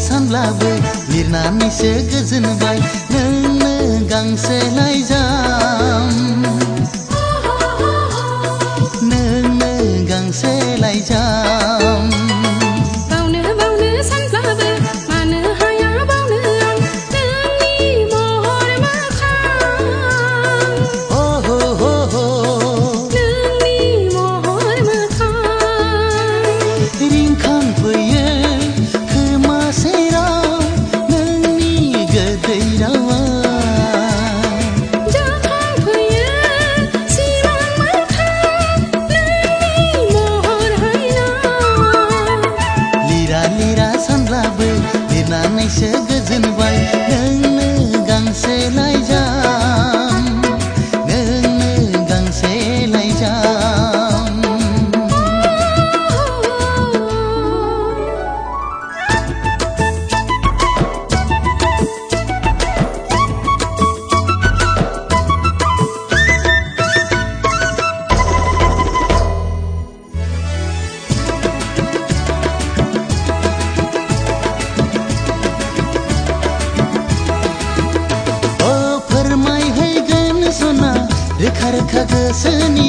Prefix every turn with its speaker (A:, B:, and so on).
A: सानब्लाबो लिरनानैसो गोजोनबाय नोंनो गांसे लाइजाम नोंनो गांसे लाइजाम
B: बावनो सानब्लाबो मानो हाया बावनो आं नोंनि महर मोखां
A: हो हो हो हो
B: नोंनि महर मोखां
A: रिंखांफैयो खोमा सेराव नोंनि गोदै रावा
B: जाखांफैयो सिमां मोखां नोंनि महर हायना
A: लिरा सानब्लाबो लिरनानैसो गोजोनबाय नोंनो गांसे लाइजाम नोंनो गांसे लाइजाम रोखा रोखा गोसोनि